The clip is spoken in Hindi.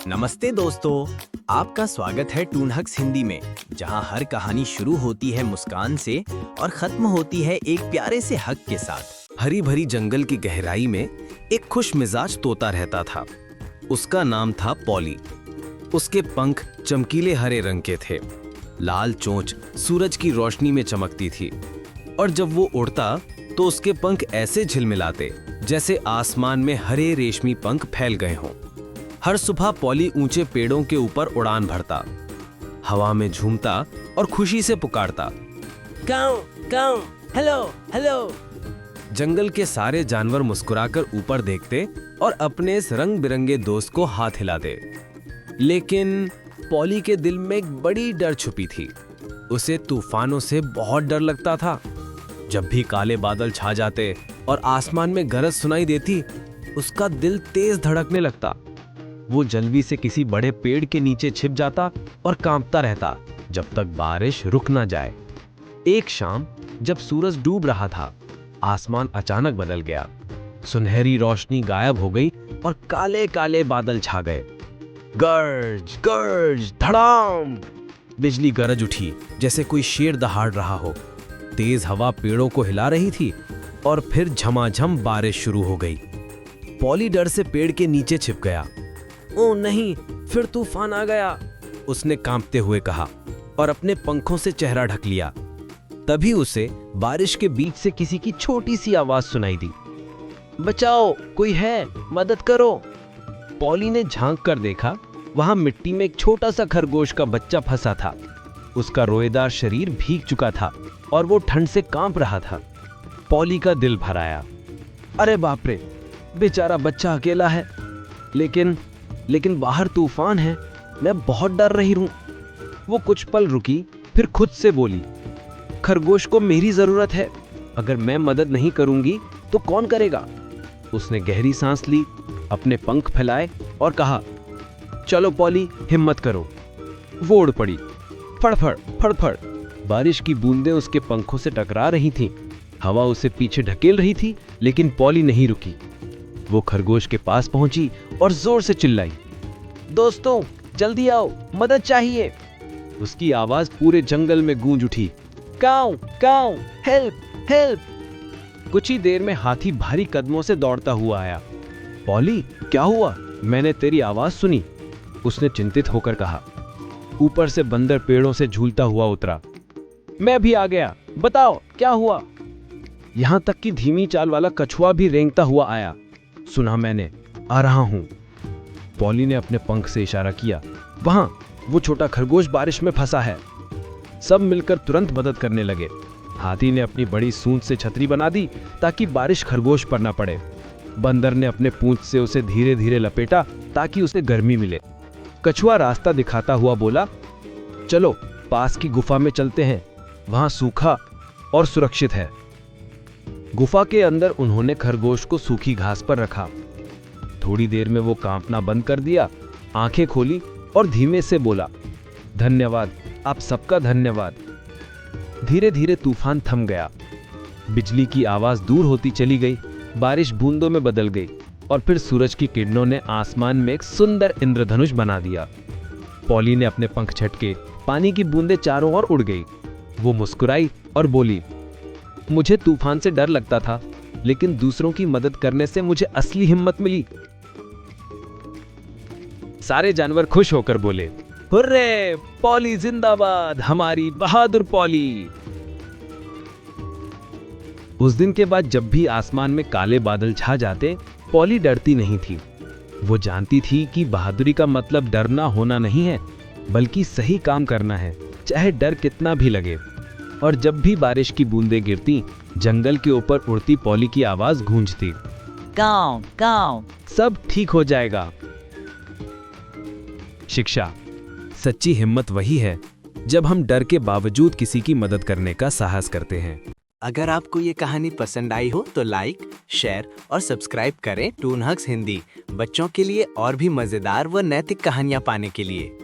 नमस्ते दोस्तों, आपका स्वागत है टून हक्स हिंदी में, जहां हर कहानी शुरू होती है मुस्कान से और खत्म होती है एक प्यारे से हक के साथ। हरी भरी जंगल की गहराई में एक खुश मिजाज तोता रहता था। उसका नाम था पॉली। उसके पंख चमकीले हरे रंग के थे। लाल चोंच सूरज की रोशनी में चमकती थी और जब वो उड़ता तो उसके पंख ऐसे झिलमिलाते जैसे आसमान में हरे रेशमी पंख फैल गए हों। हर सुबह पॉली ऊंचे पेड़ों के ऊपर उड़ान भरता, हवा में झूमता और खुशी से पुकारता, काऊ काऊ, हेलो हेलो। जंगल के सारे जानवर मुस्कुराकर ऊपर देखते और अपने इस रंग बिरंगे दोस्त को हाथ हिलाते। लेकिन पॉली के दिल में एक बड़ी डर छुपी थी। उसे तूफानों से बहुत डर लगता था। जब भी काले बादल छा जाते और आसमान में गरज सुनाई देती, उसका दिल तेज धड़कने लगता। वो जल्दी से किसी बड़े पेड़ के नीचे छिप जाता और कांपता रहता जब तक बारिश रुक ना जाए। एक शाम जब सूरज डूब रहा था, आसमान अचानक बदल गया। सुनहरी रोशनी गायब हो गई और काले काले बादल छा गए। गर्ज गर्ज धड़ाम, बिजली गरज उठी जैसे कोई शेर दहाड़ रहा हो। तेज हवा पेड़ों को हिला रही थी और फिर झमाझम बारिश शुरू हो गई। पॉली डर से पेड़ के नीचे छिप गया। ओ नहीं, फिर तूफान आ गया, उसने कांपते हुए कहा और अपने पंखों से चेहरा ढक लिया। तभी उसे बारिश के बीच से किसी की छोटी सी आवाज सुनाई दी, बचाओ, कोई है, मदद करो। पॉली ने झांक कर देखा, वहां मिट्टी में एक छोटा सा खरगोश का बच्चा फंसा था। उसका रोएदार शरीर भीग चुका था और वो ठंड से कांप रहा था। पॉली का दिल भर आया। अरे बाप रे, बेचारा बच्चा अकेला है। लेकिन बाहर तूफान है, मैं बहुत डर रही हूं। वो कुछ पल रुकी, फिर खुद से बोली, खरगोश को मेरी जरूरत है। अगर मैं मदद नहीं करूंगी तो कौन करेगा? उसने गहरी सांस ली, अपने पंख फैलाए और कहा, चलो पॉली, हिम्मत करो। वो उड़ पड़ी। फड़फड़ फड़फड़ बारिश की बूंदें उसके पंखों से टकरा रही थीं। हवा उसे पीछे ढकेल रही थी, लेकिन पॉली नहीं रुकी। वो खरगोश के पास पहुंची और जोर से चिल्लाई, दोस्तों जल्दी आओ, मदद चाहिए। उसकी आवाज पूरे जंगल में गूंज उठी, काऊ काऊ, हेल्प हेल्प। कुछ ही देर में हाथी भारी कदमों से दौड़ता हुआ आया। पॉली, क्या हुआ? मैंने तेरी आवाज सुनी, उसने चिंतित होकर कहा। ऊपर से बंदर पेड़ों से झूलता हुआ उतरा। मैं भी आ गया, बताओ क्या हुआ? यहां तक कि धीमी चाल वाला कछुआ भी रेंगता हुआ आया। सुना मैंने, आ रहा हूं। पॉली ने अपने पंख से इशारा किया। वहां वो छोटा खरगोश बारिश में फंसा है। सब मिलकर तुरंत मदद करने लगे। हाथी ने अपनी बड़ी सूंड से छतरी बना दी ताकि बारिश खरगोश पर ना पड़े। बंदर ने अपने पूंछ से उसे धीरे धीरे लपेटा ताकि उसे गर्मी मिले। कछुआ रास्ता दिखाता हुआ बोला, चलो पास की गुफा में चलते हैं, वहां सूखा और सुरक्षित है। गुफा के अंदर उन्होंने खरगोश को सूखी घास पर रखा। थोड़ी देर में वो कांपना बंद कर दिया, आंखें खोली और धीमे से बोला, धन्यवाद, आप सबका धन्यवाद। धीरे धीरे तूफान थम गया। बिजली की आवाज दूर होती चली गई, बारिश बूंदों में बदल गई और फिर सूरज की किरणों ने आसमान में एक सुंदर इंद्रधनुष बना दिया। पॉली ने अपने पंख झटके, पानी की बूंदें चारों ओर उड़ गई। वो मुस्कुराई और बोली, मुझे तूफान से डर लगता था, लेकिन दूसरों की मदद करने से मुझे असली हिम्मत मिली। सारे जानवर खुश होकर बोले, हुर्रे, पॉली जिंदाबाद, हमारी बहादुर पॉली। उस दिन के बाद जब भी आसमान में काले बादल छा जाते, पॉली डरती नहीं थी। वो जानती थी कि बहादुरी का मतलब डरना होना नहीं है, बल्कि सही काम करना है, चाहे डर कितना भी लगे। और जब भी बारिश की बूंदें गिरती, जंगल के ऊपर उड़ती पॉली की आवाज गूंजती, काऊ काऊ, सब ठीक हो जाएगा। शिक्षा, सच्ची हिम्मत वही है जब हम डर के बावजूद किसी की मदद करने का साहस करते हैं। अगर आपको ये कहानी पसंद आई हो तो लाइक, शेयर और सब्सक्राइब करें टून हक्स हिंदी, बच्चों के लिए और भी मजेदार व नैतिक कहानियां पाने के लिए।